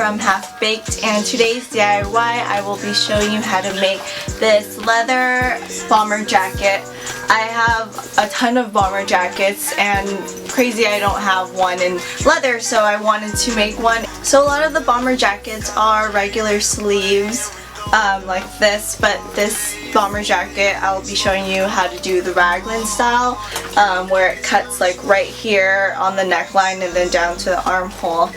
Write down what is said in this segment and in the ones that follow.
from Half Baked, and today's DIY I will be showing you how to make this leather bomber jacket. I have a ton of bomber jackets and crazy I don't have one in leather, so I wanted to make one. So a lot of the bomber jackets are regular sleeves like this, but this bomber jacket I'll be showing you how to do the raglan style where it cuts like right here on the neckline and then down to the armhole.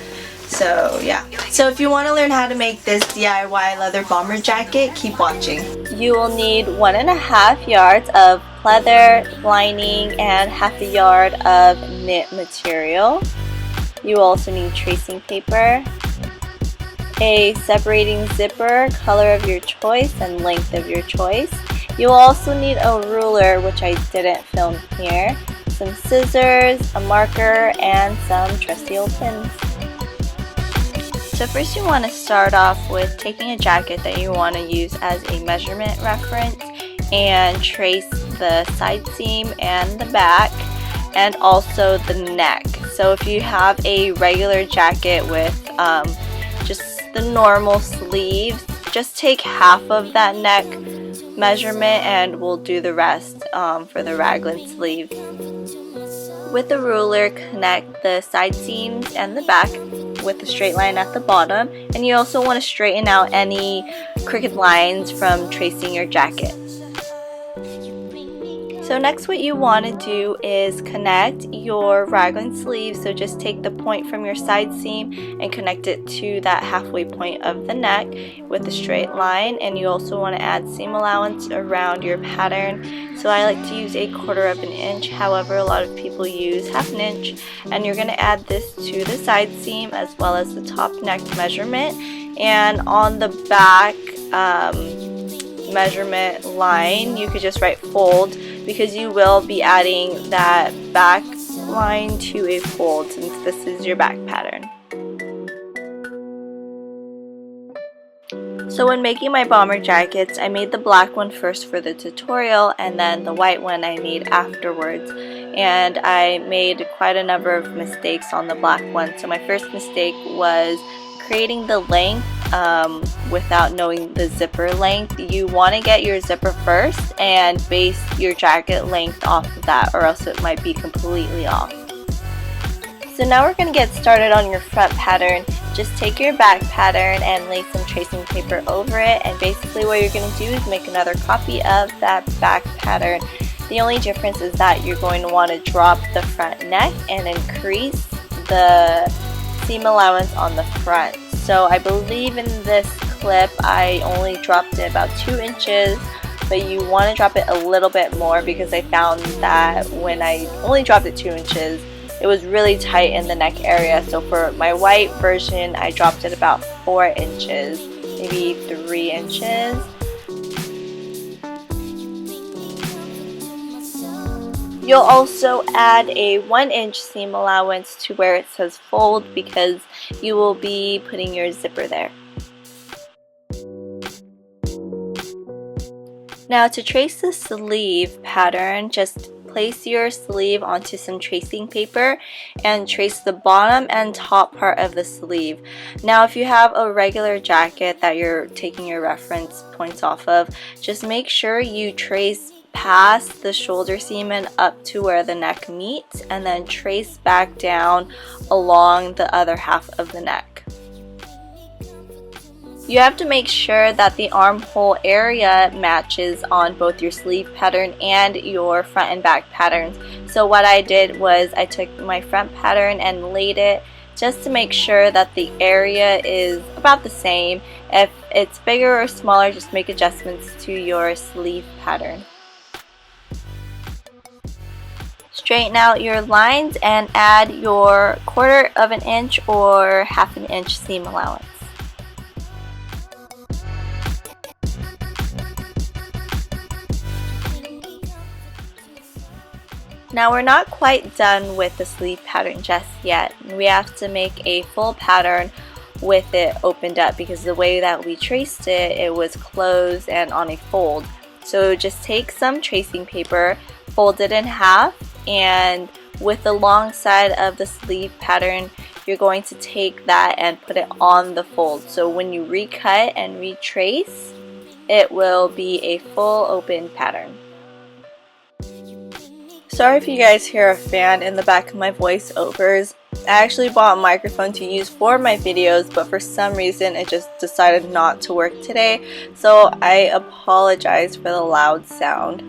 So yeah, so if you want to learn how to make this DIY leather bomber jacket, keep watching. You will need 1.5 yards of leather lining and half a yard of knit material. You also need tracing paper, a separating zipper, color of your choice and length of your choice. You will also need a ruler, which I didn't film here, some scissors, a marker, and some trusty old pins. So first you want to start off with taking a jacket that you want to use as a measurement reference and trace the side seam and the back and also the neck. So if you have a regular jacket with just the normal sleeves, just take half of that neck measurement and we'll do the rest for the raglan sleeve. With the ruler, connect the side seams and the back with a straight line at the bottom, and you also want to straighten out any crooked lines from tracing your jacket. So next what you want to do is connect your raglan sleeve, so just take the point from your side seam and connect it to that halfway point of the neck with a straight line, and you also want to add seam allowance around your pattern. So I like to use 1/4 inch, however a lot of people use 1/2 inch, and you're going to add this to the side seam as well as the top neck measurement, and on the back measurement line you could just write fold, because you will be adding that back line to a fold since this is your back pattern. So when making my bomber jackets, I made the black one first for the tutorial and then the white one I made afterwards, and I made quite a number of mistakes on the black one. So my first mistake was creating the length without knowing the zipper length. You want to get your zipper first and base your jacket length off of that, or else it might be completely off. So now we're going to get started on your front pattern. Just take your back pattern and lay some tracing paper over it, and basically what you're going to do is make another copy of that back pattern. The only difference is that you're going to want to drop the front neck and increase the seam allowance on the front. So I believe in this clip I only dropped it about 2 inches, but you want to drop it a little bit more, because I found that when I only dropped it 2 inches it was really tight in the neck area. So for my white version I dropped it about 4 inches, maybe 3 inches. You'll also add a 1-inch seam allowance to where it says fold, because you will be putting your zipper there. Now to trace the sleeve pattern, just place your sleeve onto some tracing paper and trace the bottom and top part of the sleeve. Now if you have a regular jacket that you're taking your reference points off of, just make sure you trace past the shoulder seam and up to where the neck meets, and then trace back down along the other half of the neck. You have to make sure that the armhole area matches on both your sleeve pattern and your front and back patterns. So what I did was I took my front pattern and laid it just to make sure that the area is about the same. If it's bigger or smaller, just make adjustments to your sleeve pattern. Straighten out your lines and add your 1/4 inch or 1/2 inch seam allowance. Now we're not quite done with the sleeve pattern just yet. We have to make a full pattern with it opened up, because the way that we traced it, it was closed and on a fold. So just take some tracing paper, fold it in half, and with the long side of the sleeve pattern you're going to take that and put it on the fold. So when you recut and retrace, it will be a full open pattern. Sorry if you guys hear a fan in the back of my voiceovers. I actually bought a microphone to use for my videos, but for some reason it just decided not to work today, so I apologize for the loud sound.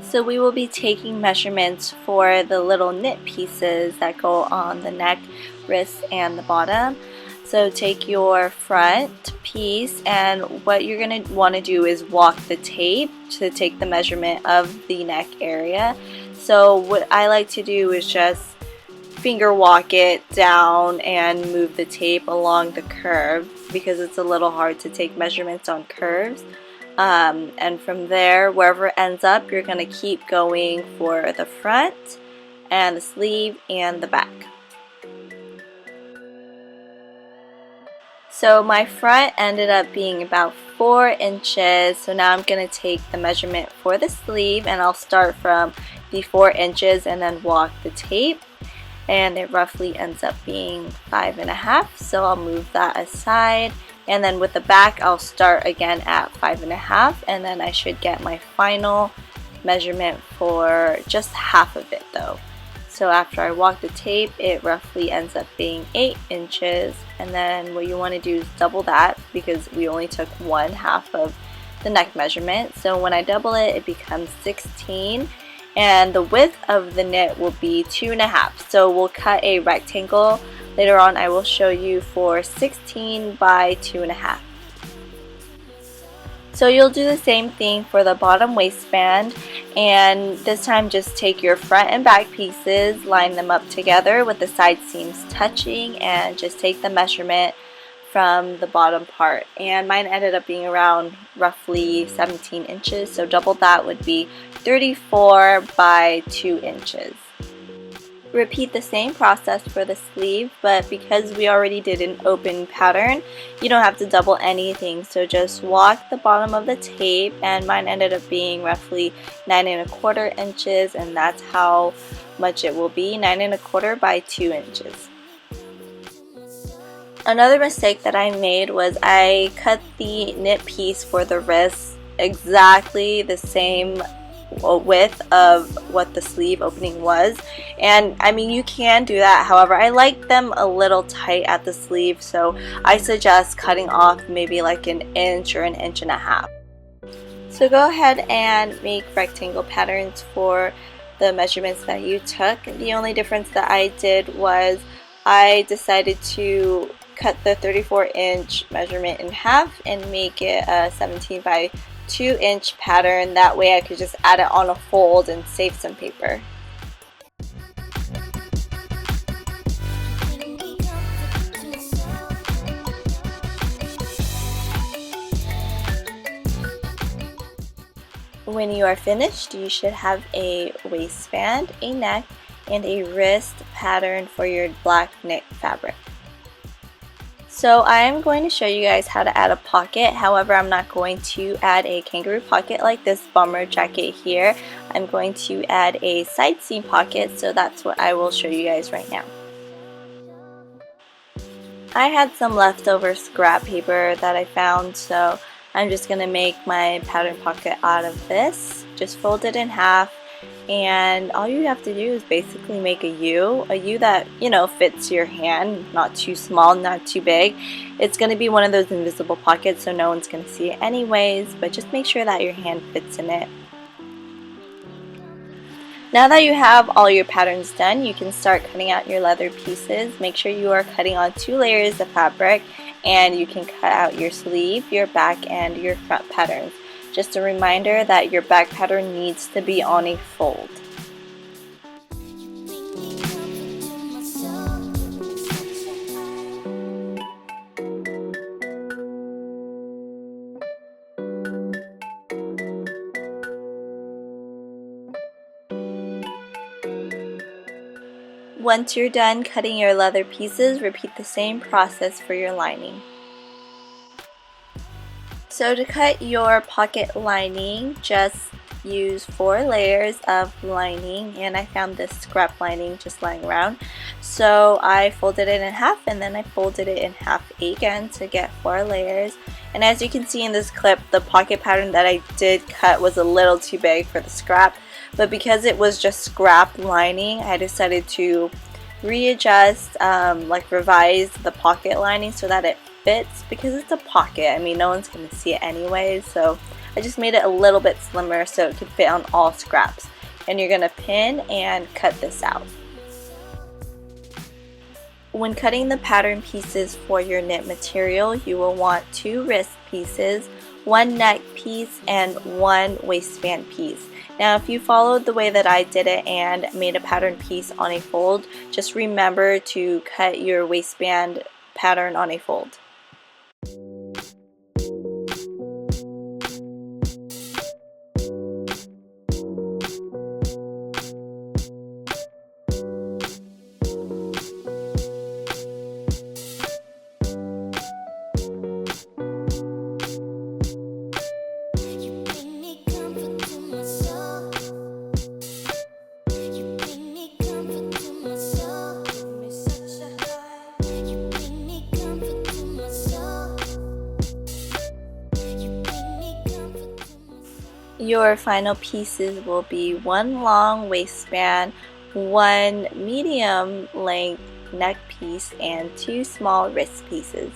So we will be taking measurements for the little knit pieces that go on the neck, wrist, and the bottom. So take your front piece, and what you're going to want to do is walk the tape to take the measurement of the neck area. So what I like to do is just finger walk it down and move the tape along the curve, because it's a little hard to take measurements on curves. And from there, wherever it ends up, you're going to keep going for the front and the sleeve and the back. So my front ended up being about 4 inches, so now I'm going to take the measurement for the sleeve, and I'll start from the 4 inches and then walk the tape, and it roughly ends up being 5.5, so I'll move that aside. And then with the back, I'll start again at 5.5, and then I should get my final measurement for just half of it though. So after I walk the tape, it roughly ends up being 8 inches, and then what you want to do is double that, because we only took 1/2 of the neck measurement. So when I double it, it becomes 16, and the width of the knit will be 2.5. So we'll cut a rectangle. Later on I will show you for 16 by 2.5. So you'll do the same thing for the bottom waistband, and this time just take your front and back pieces, line them up together with the side seams touching, and just take the measurement from the bottom part. And mine ended up being around roughly 17 inches, so double that would be 34 by 2 inches. Repeat the same process for the sleeve, but because we already did an open pattern, you don't have to double anything. So just walk the bottom of the tape, and mine ended up being roughly 9.25 inches, and that's how much it will be, 9.25 by 2 inches. Another mistake that I made was I cut the knit piece for the wrist exactly the same width of what the sleeve opening was, and I mean, you can do that. However, I like them a little tight at the sleeve, so I suggest cutting off maybe like 1 inch or 1.5 inches. So go ahead and make rectangle patterns for the measurements that you took. The only difference that I did was I decided to cut the 34-inch measurement in half and make it a 17 by 2-inch pattern. That way I could just add it on a fold and save some paper. When you are finished, you should have a waistband, a neck, and a wrist pattern for your black knit fabric. So I'm going to show you guys how to add a pocket. However, I'm not going to add a kangaroo pocket like this bomber jacket here. I'm going to add a side seam pocket, so that's what I will show you guys right now. I had some leftover scrap paper that I found, so I'm just going to make my pattern pocket out of this. Just fold it in half, and all you have to do is basically make a U that, you know, fits your hand, not too small, not too big. It's going to be one of those invisible pockets, so no one's going to see it anyways, but just make sure that your hand fits in it. Now that you have all your patterns done, you can start cutting out your leather pieces. Make sure you are cutting on 2 layers of fabric, and you can cut out your sleeve, your back, and your front patterns. Just a reminder that your back pattern needs to be on a fold. Once you're done cutting your leather pieces, repeat the same process for your lining. So to cut your pocket lining, just use 4 layers of lining, and I found this scrap lining just lying around. So I folded it in half, and then I folded it in half again to get 4 layers. And as you can see in this clip, the pocket pattern that I did cut was a little too big for the scrap, but because it was just scrap lining, I decided to readjust, revise the pocket lining so that it fits, because it's a pocket. I mean, no one's going to see it anyway, so I just made it a little bit slimmer so it could fit on all scraps. And you're going to pin and cut this out. When cutting the pattern pieces for your knit material, you will want 2 wrist pieces, 1 neck piece, and 1 waistband piece. Now if you followed the way that I did it and made a pattern piece on a fold, just remember to cut your waistband pattern on a fold. Your final pieces will be 1 long waistband, 1 medium length neck piece, and 2 small wrist pieces.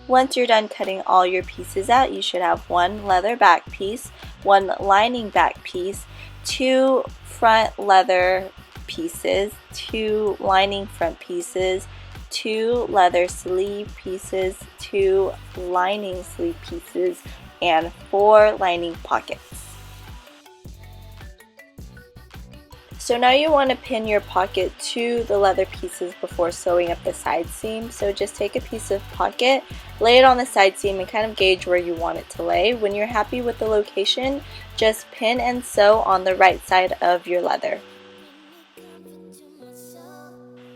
Once you're done cutting all your pieces out, you should have 1 leather back piece, 1 lining back piece, 2 front leather pieces, 2 lining front pieces, 2 leather sleeve pieces, 2 lining sleeve pieces, and 4 lining pockets. So now you want to pin your pocket to the leather pieces before sewing up the side seam. So just take a piece of pocket, lay it on the side seam, and kind of gauge where you want it to lay. When you're happy with the location, just pin and sew on the right side of your leather.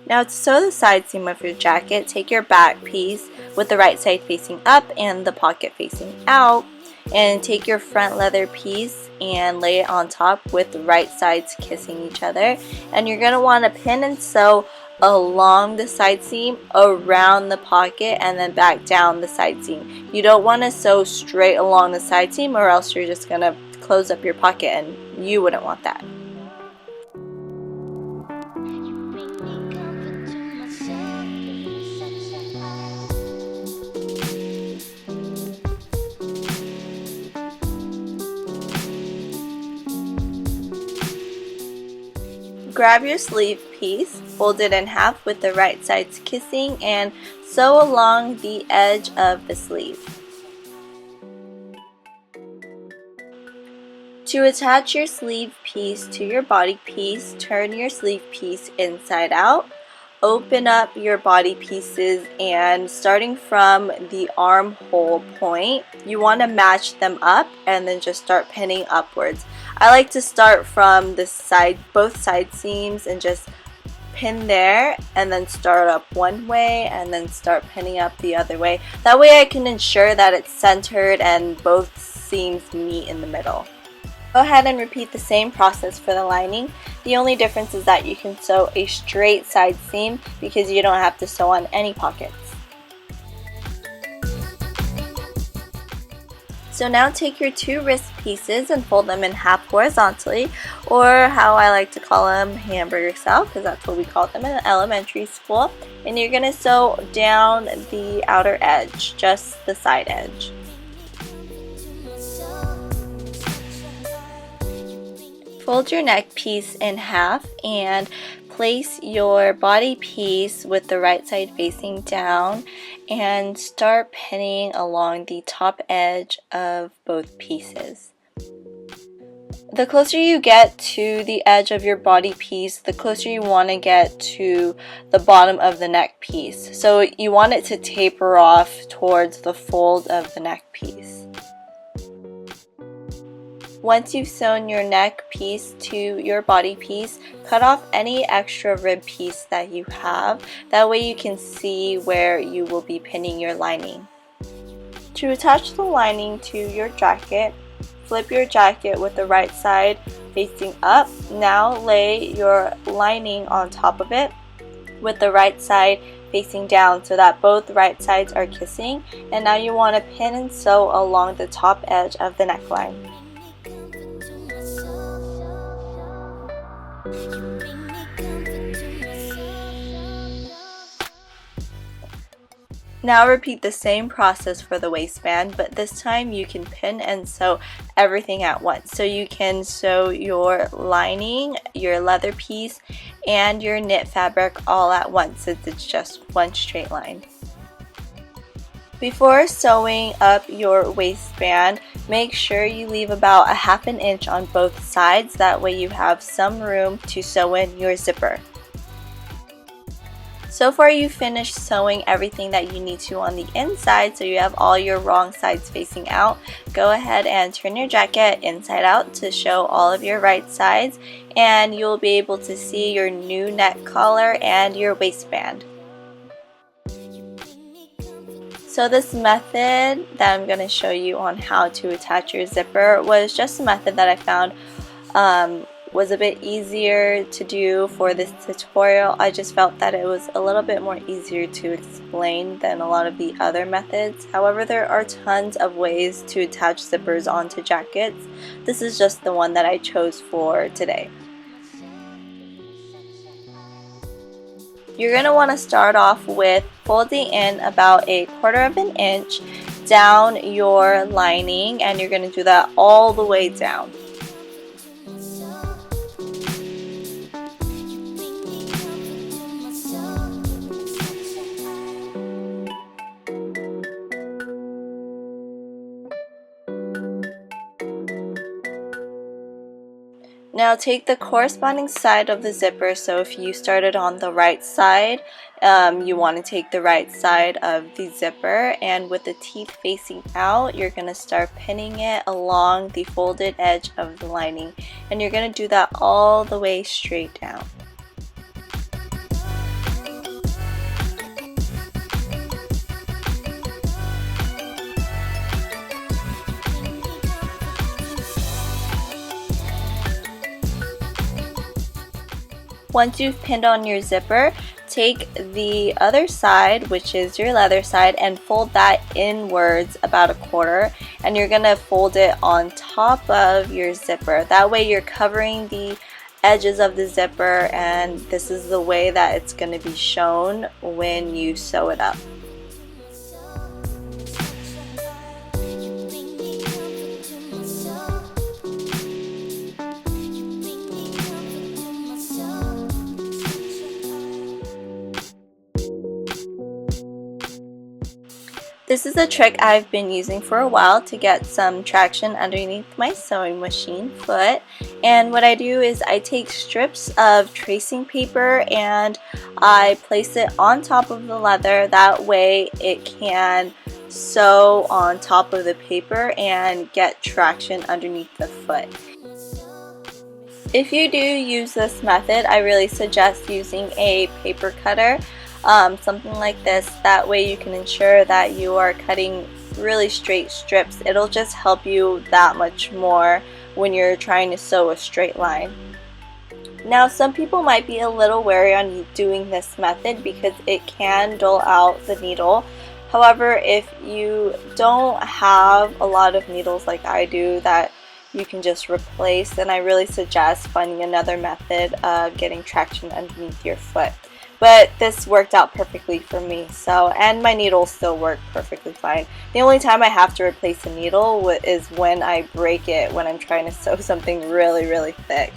Now to sew the side seam of your jacket, take your back piece with the right side facing up and the pocket facing out, and take your front leather piece and lay it on top with the right sides kissing each other. And you're going to want to pin and sew along the side seam, around the pocket, and then back down the side seam. You don't want to sew straight along the side seam, or else you're just going to close up your pocket, and you wouldn't want that. Grab your sleeve piece, fold it in half with the right sides kissing, and sew along the edge of the sleeve. To attach your sleeve piece to your body piece, turn your sleeve piece inside out. Open up your body pieces, and starting from the armhole point, you want to match them up and then just start pinning upwards. I like to start from the side, both side seams, and just pin there, and then start up one way and then start pinning up the other way. That way I can ensure that it's centered and both seams meet in the middle. Go ahead and repeat the same process for the lining. The only difference is that you can sew a straight side seam because you don't have to sew on any pockets. So now take your 2 wrist pieces and fold them in half horizontally, or how I like to call them, hamburger style, because that's what we called them in elementary school. And you're going to sew down the outer edge, just the side edge. Fold your neck piece in half and place your body piece with the right side facing down and start pinning along the top edge of both pieces. The closer you get to the edge of your body piece, the closer you want to get to the bottom of the neck piece. So you want it to taper off towards the fold of the neck piece. Once you've sewn your neck piece to your body piece, cut off any extra rib piece that you have. That way you can see where you will be pinning your lining. To attach the lining to your jacket, flip your jacket with the right side facing up. Now lay your lining on top of it with the right side facing down so that both right sides are kissing. And now you want to pin and sew along the top edge of the neckline. Now repeat the same process for the waistband, but this time you can pin and sew everything at once. So you can sew your lining, your leather piece, and your knit fabric all at once since it's just one straight line. Before sewing up your waistband, make sure you leave about 1/2 inch on both sides. That way you have some room to sew in your zipper. So far you finished sewing everything that you need to on the inside, so you have all your wrong sides facing out. Go ahead and turn your jacket inside out to show all of your right sides, and you'll be able to see your new neck collar and your waistband. So this method that I'm going to show you on how to attach your zipper was just a method that I found was a bit easier to do for this tutorial. I just felt that it was a little bit more easier to explain than a lot of the other methods. However, there are tons of ways to attach zippers onto jackets. This is just the one that I chose for today. You're going to want to start off with folding in about 1/4 inch down your lining, and you're going to do that all the way down. Now take the corresponding side of the zipper, so if you started on the right side, you want to take the right side of the zipper, and with the teeth facing out, you're going to start pinning it along the folded edge of the lining, and you're going to do that all the way straight down. Once you've pinned on your zipper, take the other side, which is your leather side, and fold that inwards about 1/4, and you're going to fold it on top of your zipper. That way you're covering the edges of the zipper, and this is the way that it's going to be shown when you sew it up. This is a trick I've been using for a while to get some traction underneath my sewing machine foot. And what I do is I take strips of tracing paper and I place it on top of the leather. That way it can sew on top of the paper and get traction underneath the foot. If you do use this method, I really suggest using a paper cutter. Something like this. That way you can ensure that you are cutting really straight strips. It'll just help you that much more when you're trying to sew a straight line. Now some people might be a little wary on doing this method because it can dull out the needle. However, if you don't have a lot of needles like I do that you can just replace, then I really suggest finding another method of getting traction underneath your foot. But this worked out perfectly for me, and my needles still work perfectly fine. The only time I have to replace a needle is when I break it when I'm trying to sew something really, really thick.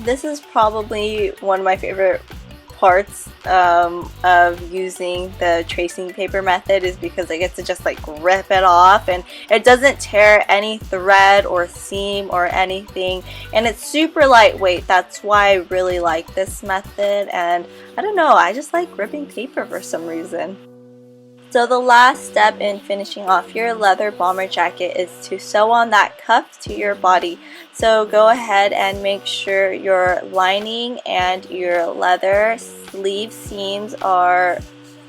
This is probably one of my favorite parts of using the tracing paper method, is because I get to just like rip it off and it doesn't tear any thread or seam or anything, and it's super lightweight. That's why I really like this method, and I don't know, I just like ripping paper for some reason. So the last step in finishing off your leather bomber jacket is to sew on that cuff to your body. So go ahead and make sure your lining and your leather sleeve seams are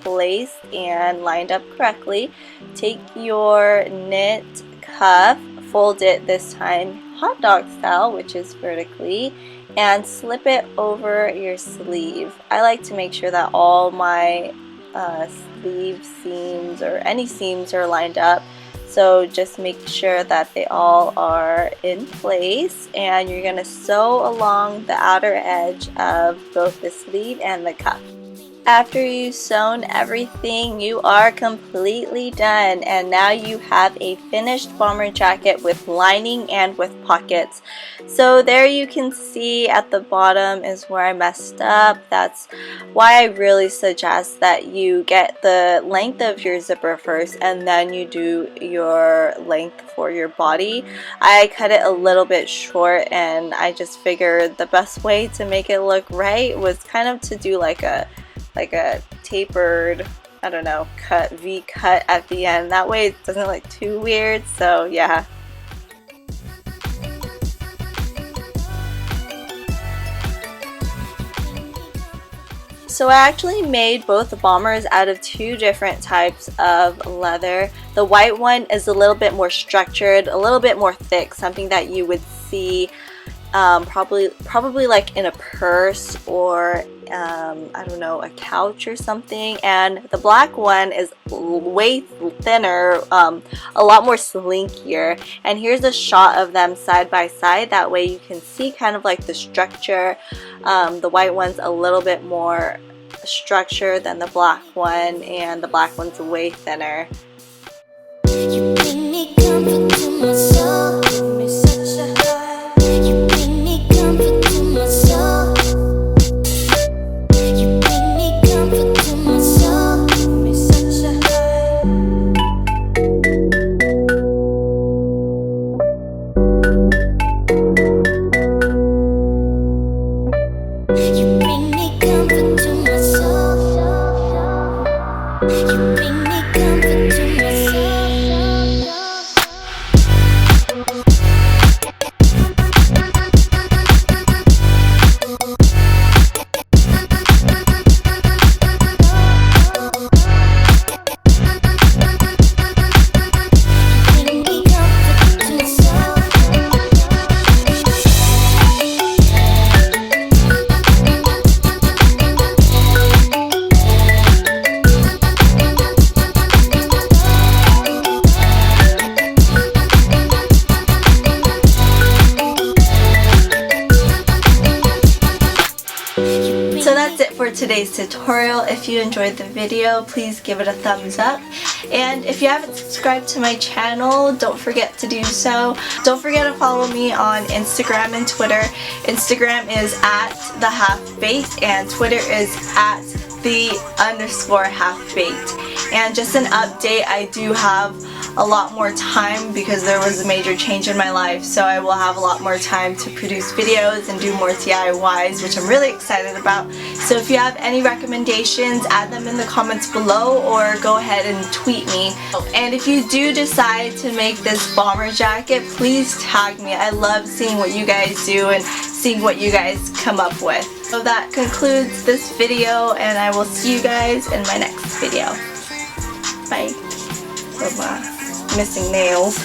placed and lined up correctly. Take your knit cuff, fold it this time hot dog style, which is vertically, and slip it over your sleeve. I like to make sure that all my sleeve seams or any seams are lined up, so just make sure that they all are in place, and you're going to sew along the outer edge of both the sleeve and the cuff. After you've sewn everything, you are completely done, and now you have a finished bomber jacket with lining and with pockets. So there you can see at the bottom is where I messed up. That's why I really suggest that you get the length of your zipper first and then you do your length for your body. I cut it a little bit short, and I just figured the best way to make it look right was kind of to do like a tapered, I don't know, V cut at the end. That way it doesn't look too weird, so yeah. So I actually made both the bombers out of two different types of leather. The white one is a little bit more structured, a little bit more thick, something that you would see probably like in a purse or I don't know, a couch or something. And the black one is way thinner, a lot more slinkier. And here's a shot of them side by side, that way you can see kind of like the structure. The white one's a little bit more structured than the black one, and the black one's way thinner. You bring me comfort to my soul, give me such a high. You bring me comfort to my soul. You bring me comfort to my soul, give me such a high. You bring me comfort to my soul. You bring me comfort to my soul. So that's it for today's tutorial. If you enjoyed the video, please give it a thumbs up. And if you haven't subscribed to my channel, don't forget to do so. Don't forget to follow me on Instagram and Twitter. Instagram is @thehalfbaked and Twitter is @the_halfbaked. And just an update, I do have a lot more time because there was a major change in my life, so I will have a lot more time to produce videos and do more DIYs, which I'm really excited about. So if you have any recommendations, add them in the comments below or go ahead and tweet me. And if you do decide to make this bomber jacket, please tag me. I love seeing what you guys do and seeing what you guys come up with. So that concludes this video, and I will see you guys in my next video. Bye. Bye-bye. Missing nails.